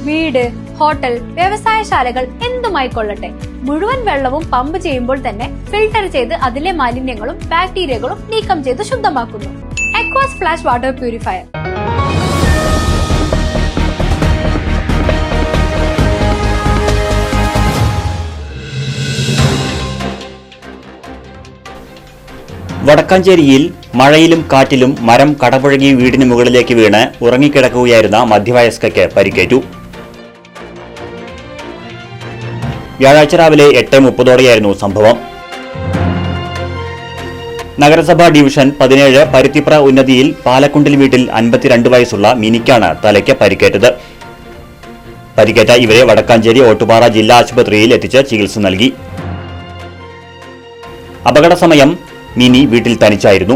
വീട്, ഹോട്ടൽ, വ്യവസായശാലകൾ എന്തുമായിക്കൊള്ളട്ടെ, മുഴുവൻ വെള്ളവും പമ്പ് ചെയ്യുമ്പോൾ തന്നെ ഫിൽട്ടർ ചെയ്ത് അതിലെ മാലിന്യങ്ങളും ബാക്ടീരിയകളും നീക്കം ചെയ്ത് ശുദ്ധമാക്കുന്നു. അക്വാസ് ഫ്ലാഷ് വാട്ടർ പ്യൂരിഫയർ. വടക്കാഞ്ചേരിയിൽ മഴയിലും കാറ്റിലും മരം കടപുഴകി വീടിന് മുകളിലേക്ക് വീണ് ഉറങ്ങിക്കിടക്കുകയായിരുന്ന മധ്യവയസ്കയ്ക്ക് പരിക്കേറ്റു. വ്യാഴാഴ്ച രാവിലെ 8:30 സംഭവം. നഗരസഭാ ഡിവിഷൻ 17 പരുത്തിപ്ര ഉന്നതിയിൽ പാലക്കുണ്ടിൽ വീട്ടിൽ 52 വയസ്സുള്ള മിനിക്കാണ് തലയ്ക്ക് പരിക്കേറ്റത്. പരിക്കേറ്റ ഇവരെ വടക്കാഞ്ചേരി ഓട്ടുപാറ ജില്ലാ ആശുപത്രിയിൽ എത്തിച്ച് ചികിത്സ നൽകി. അപകട സമയം മിനി വീട്ടിൽ തനിച്ചായിരുന്നു.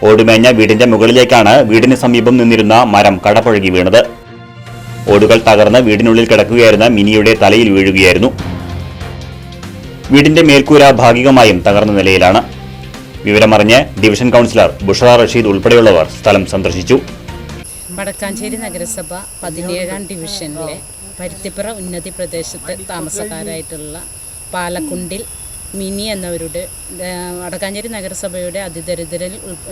ഓടുമേഞ്ഞ വീടിന്റെ മുകളിലേക്കാണ് വീടിന് സമീപം നിന്നിരുന്ന മരം കടപുഴകി വീണത്. ഓടുകൾ തകർന്ന് വീടിനുള്ളിൽ കിടക്കുകയായിരുന്ന മിനിയുടെ തലയിൽ വീഴുകയായിരുന്നു. വീടിന്റെ മേൽക്കൂര ഭാഗികമായും തകർന്ന നിലയിലാണ്. വിവരമറിഞ്ഞ് ഡിവിഷൻ കൗൺസിലർ ബുഷറ റഷീദ് ഉൾപ്പെടെയുള്ളവർ സ്ഥലം സന്ദർശിച്ചു. വടക്കാഞ്ചേരി നഗരസഭ 17 ഡിവിഷനിലെ പരുത്തിപ്പുറ ഉന്നതി പ്രദേശത്തെ താമസക്കാരായിട്ടുള്ള പാലക്കുണ്ടിൽ മിനി എന്നവരുടെ വടക്കാഞ്ചേരി നഗരസഭയുടെ അതിദരിദ്ര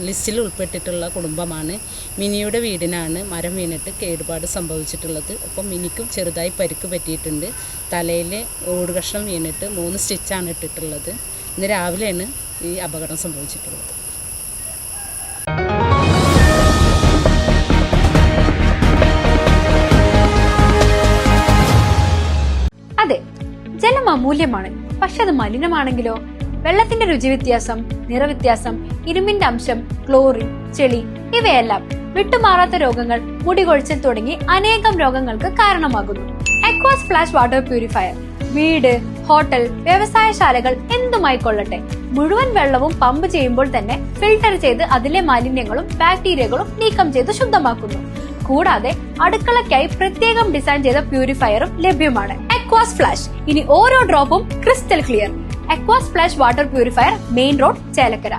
ലിസ്റ്റിൽ ഉൾപ്പെട്ടിട്ടുള്ള കുടുംബമാണ്. മിനിയുടെ വീടിനാണ് മരം വീണിട്ട് കേടുപാട് സംഭവിച്ചിട്ടുള്ളത്. ഒപ്പം മിനിക്കും ചെറുതായി പരിക്ക് പറ്റിയിട്ടുണ്ട്. തലയിൽ ഓടുകഷ്ണം വീണിട്ട് 3 സ്റ്റിച്ചാണ് ഇട്ടിട്ടുള്ളത്. ഇന്ന് രാവിലെയാണ് ഈ അപകടം സംഭവിച്ചിട്ടുള്ളത്. അതെ, ജലം അമൂല്യമാണ്. പക്ഷെ അത് മലിനമാണെങ്കിലോ? വെള്ളത്തിന്റെ രുചി വ്യത്യാസം, നിറവ്യത്യാസം, ഇരുമ്പിന്റെ അംശം, ക്ലോറിൻ, ചെളി ഇവയെല്ലാം വിട്ടുമാറാത്ത രോഗങ്ങൾ, മുടികൊഴിച്ചിൽ തുടങ്ങി അനേകം രോഗങ്ങൾക്ക് കാരണമാകുന്നു. അക്വാസ് ഫ്ലാഷ് വാട്ടർ പ്യൂരിഫയർ. വീട്, ഹോട്ടൽ, വ്യവസായശാലകൾ എന്തുമായിക്കൊള്ളട്ടെ, മുഴുവൻ വെള്ളവും പമ്പ് ചെയ്യുമ്പോൾ തന്നെ ഫിൽട്ടർ ചെയ്ത് അതിലെ മാലിന്യങ്ങളും ബാക്ടീരിയകളും നീക്കം ചെയ്ത് ശുദ്ധമാക്കുന്നു. കൂടാതെ അടുക്കളയ്ക്കായി പ്രത്യേകം ഡിസൈൻ ചെയ്ത പ്യൂരിഫയറും ലഭ്യമാണ്. Aquas Flash. ഇനി ഓരോ ഡ്രോപ്പും crystal clear. Aquas Flash water purifier, main road, Chelakkara.